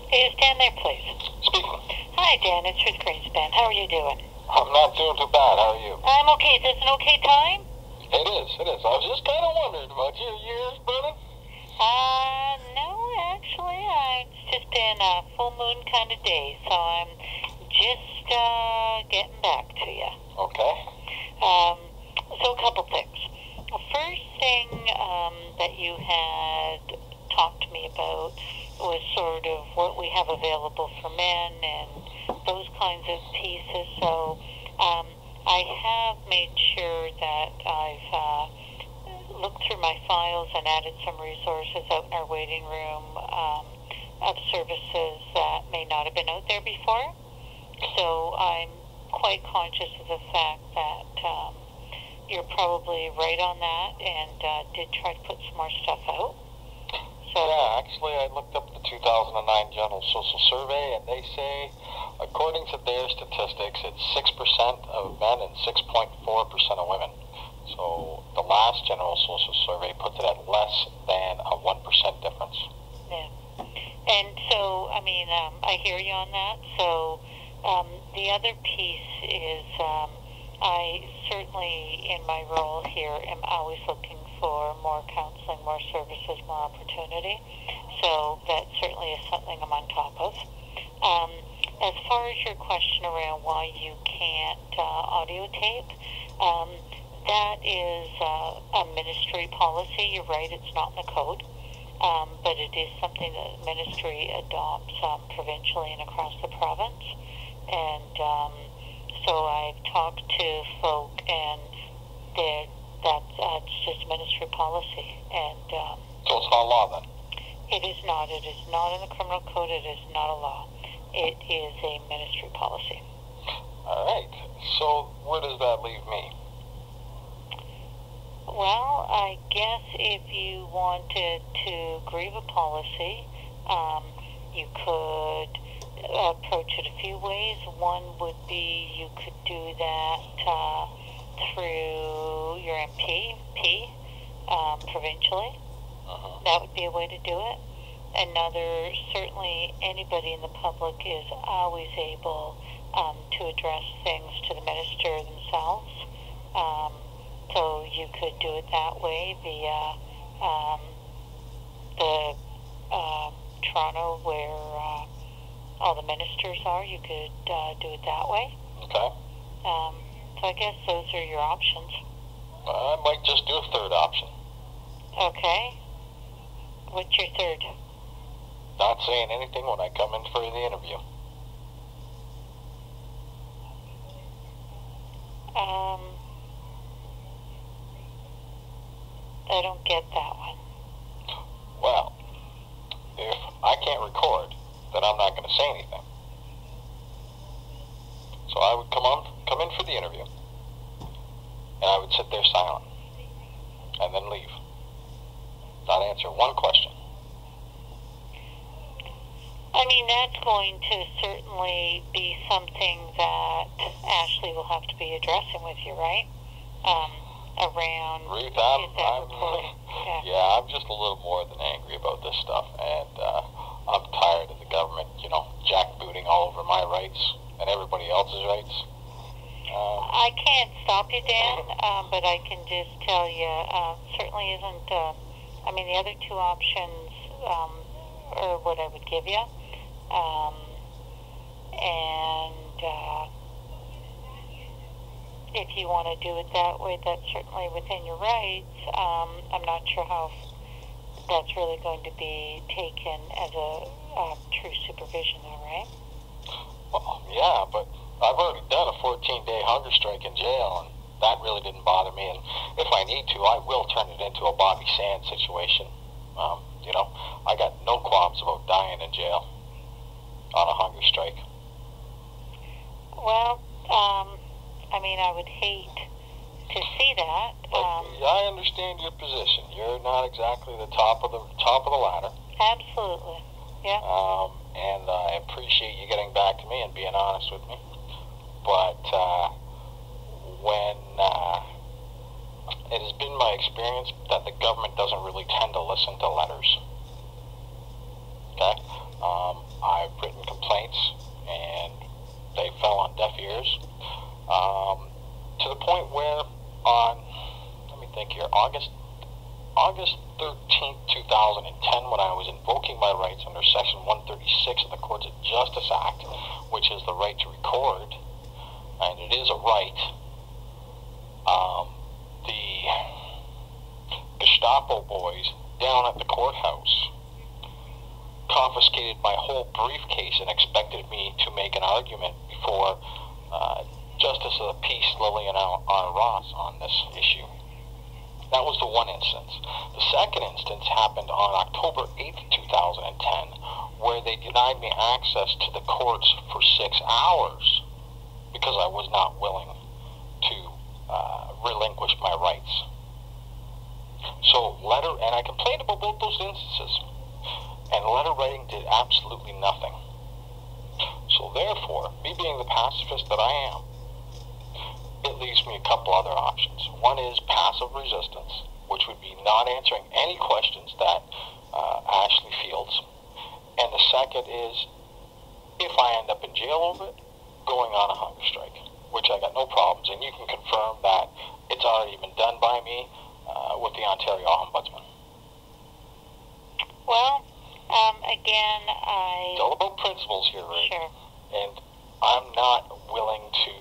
Is Dan there, please? Speaking. Hi, Dan. It's Ruth Greenspan. How are you doing? I'm not doing too bad. How are you? I'm okay. Is this an okay time? It is. I was just kind of wondering about your ears burning. No, actually, it's just been a full moon kind of day, so I'm just getting back to you. Okay. So a couple things. The first thing that you had talked to me about was sort of what we have available for men and those kinds of pieces. So I have made sure that I've looked through my files and added some resources out in our waiting room of services that may not have been out there before. So I'm quite conscious of the fact that you're probably right on that and did try to put some more stuff out. So, yeah, actually, I looked up the 2009 General Social Survey, and they say, according to their statistics, it's 6% of men and 6.4% of women. So the last General Social Survey puts it at less than a 1% difference. yeah. And so, I mean, I hear you on that. So the other piece is I certainly, in my role here, am always looking for more counseling, more services, more opportunity. So that certainly is something I'm on top of. As far as your question around why you can't audio tape, that is a ministry policy. You're right, it's not in the code, but it is something that the ministry adopts provincially and across the province. And so I've talked to folk, and that's just ministry policy. And So it's not law then? it is not. It is not in the criminal code. It is not a law. It is a ministry policy. All right. So where does that leave me? Well, I guess if you wanted to grieve a policy, you could approach it a few ways. One would be you could do that through your MP provincially. Uh-huh. That would be a way to do it. Another, certainly anybody in the public is always able to address things to the minister themselves. So you could do it that way via the Toronto, where all the ministers are. You could do it that way. Okay. So I guess those are your options. I might just do a third option. Okay. What's your third? Not saying anything when I come in for the interview. I don't get that one. Well, if I can't record, then I'm not going to say anything. So I would come in for the interview, and I would sit there silent, and then leave. Not answer one question. I mean, that's going to certainly be something that Ashley will have to be addressing with you, right? Around Ruth, reporting. yeah, I'm just a little more than angry about this stuff, and I'm tired of the government, jackbooting all over my rights and everybody else's rights. I can't stop you, Dan, but I can just tell you, certainly isn't, the other two options are what I would give you. If you want to do it that way, that's certainly within your rights. I'm not sure how that's really going to be taken as a true supervision, though, right? Well, yeah, but I've already done a 14-day hunger strike in jail, and that really didn't bother me. And if I need to, I will turn it into a Bobby Sands situation. I got no qualms about dying in jail on a hunger strike. Well, I would hate to see that. I understand your position. You're not exactly the top of the ladder. Absolutely, yeah. And I appreciate you getting back to me and being honest with me. But when it has been my experience that the government doesn't really tend to listen to letters. Okay? I August 13th, 2010, when I was invoking my rights under Section 136 of the Courts of Justice Act, which is the right to record, and it is a right, the Gestapo boys down at the courthouse confiscated my whole briefcase and expected me to make an argument before Justice of the Peace Lillian R. Ross on this issue. That was the one instance. The second instance happened on October 8th, 2010, where they denied me access to the courts for 6 hours because I was not willing to relinquish my rights. So and I complained about both those instances, and letter writing did absolutely nothing. So therefore, me being the pacifist that I am, it leaves me a couple other options. One is passive resistance, which would be not answering any questions that Ashley fields. And the second is, if I end up in jail over it, going on a hunger strike, which I got no problems. And you can confirm that it's already been done by me with the Ontario Ombudsman. Well, again, It's all about principles here, right? Sure. And I'm not willing to,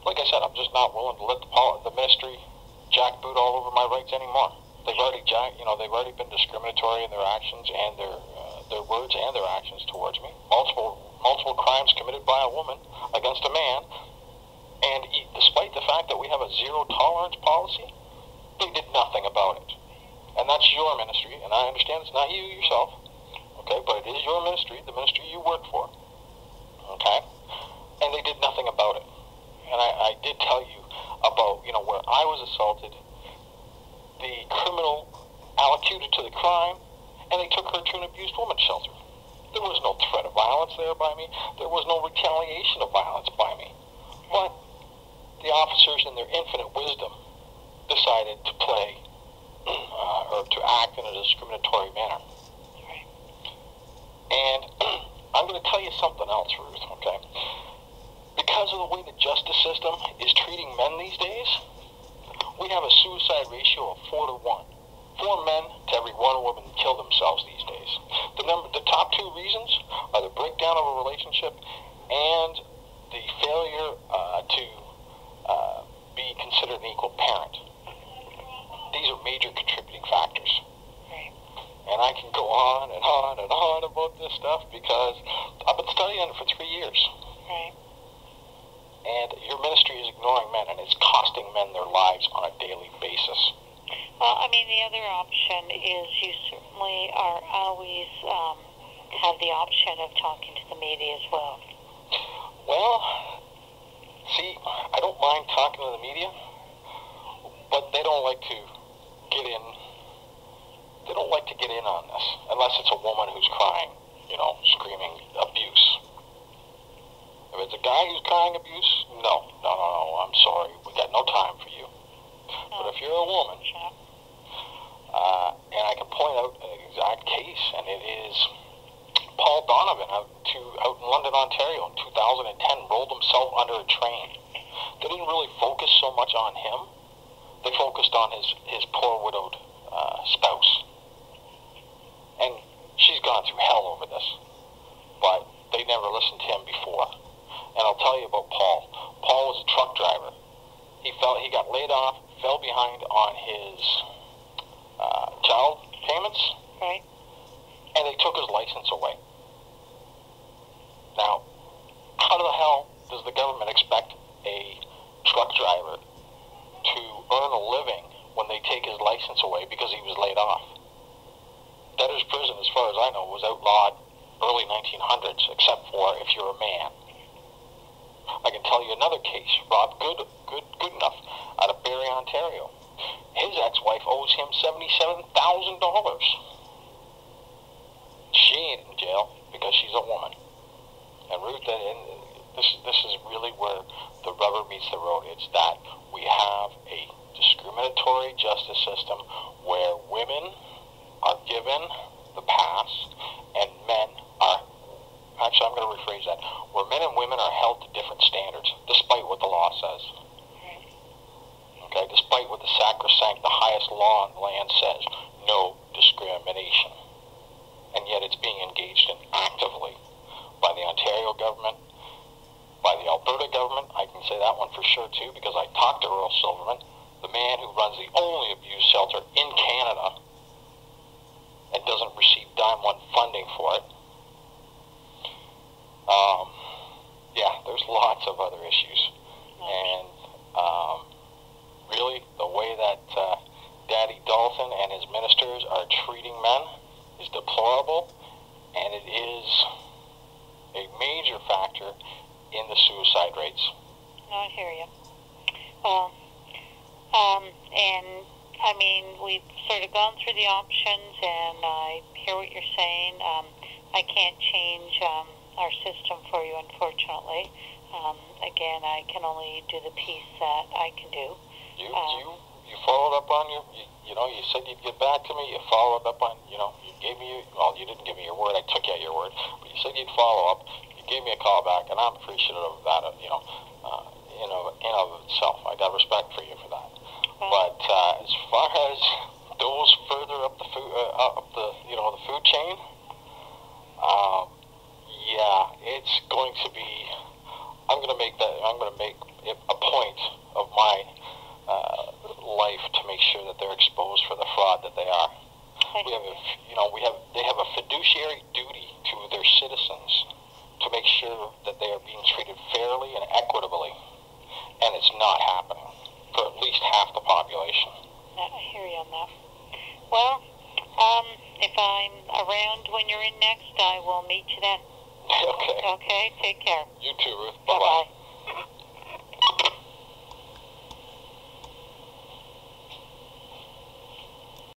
like I said, I'm just not willing to let the ministry jackboot all over my rights anymore. They've already they've already been discriminatory in their actions and their words and their actions towards me. Multiple crimes committed by a woman against a man, and despite the fact that we have a zero tolerance policy, they did nothing about it. And that's your ministry, and I understand it's not you yourself, okay, but it is your ministry, the ministry you work for, okay? And they did nothing about it. And I did tell you about, where I was assaulted, the criminal allocated to the crime, and they took her to an abused women's shelter. There was no threat of violence there by me. There was no retaliation of violence by me. But the officers, in their infinite wisdom, decided to play or to act in a discriminatory manner. And I'm going to tell you something else, Ruth, okay? Because of the way the justice system is treating men these days, we have a suicide ratio of 4 to 1. 4 men to every 1 woman kill themselves these days. The top 2 reasons are the breakdown of a relationship and the failure to be considered an equal parent. These are major contributing factors. Right. And I can go on and on and on about this stuff because I've been studying it for 3 years. Right. And your ministry is ignoring men, and it's costing men their lives on a daily basis. Well, I mean, the other option is you certainly are always have the option of talking to the media as well. Well, see, I don't mind talking to the media, but they don't like to get in. They don't like to get in on this unless it's a woman who's crying, screaming abuse. If it's a guy who's crying abuse, no, I'm sorry, we got no time for you. But if you're a woman, and I can point out an exact case, and it is Paul Donovan out in London, Ontario in 2010, rolled himself under a train. They didn't really focus so much on him. They focused on his poor widowed spouse. And she's gone through hell over this. But they never listened to him before. And I'll tell you about Paul. Paul was a truck driver. He got laid off, fell behind on his child payments. Right. And they took his license away. Now, how the hell does the government expect a truck driver to earn a living when they take his license away because he was laid off? Debtor's prison, as far as I know, was outlawed early 1900s, except for if you're a man. I can tell you another case, Rob Goodenough, out of Barrie, Ontario. His ex-wife owes him $77,000. She ain't in jail because she's a woman. And Ruth, this is really where the rubber meets the road. It's that we have a discriminatory justice system where women are given the pass and men are, actually I'm going to rephrase that, where men and women are held to different standards despite what the law says. Okay, despite with the sacrosanct, the highest law in the land says, no discrimination. And yet it's being engaged in actively by the Ontario government, by the Alberta government. I can say that one for sure too, because I talked to Earl Silverman, the man who runs the only abuse shelter in Canada and doesn't receive dime one funding for it. Yeah, there's lots of other issues. And really, the way that Daddy Dalton and his ministers are treating men is deplorable, and it is a major factor in the suicide rates. I hear you. Well, and I mean, we've sort of gone through the options, and I hear what you're saying. I can't change our system for you, unfortunately. Again, I can only do the piece that I can do. You followed up on you know, you said you'd get back to me. You followed up on, you know, you gave me, well, you didn't give me your word. I took you at your word. But you said you'd follow up. You gave me a call back, and I'm appreciative of that, you know, in of itself. I got respect for you for that. But as far as those further up the food, the food chain, yeah, it's going to be. I'm going to make it a point of my life to make sure that they're exposed for the fraud that they are. They have a fiduciary duty to their citizens to make sure that they are being treated fairly and equitably, and it's not happening for at least half the population. I hear you on that. Well, if I'm around when you're in next, I will meet you then. Okay. Okay, take care. You too, Ruth. Bye-bye.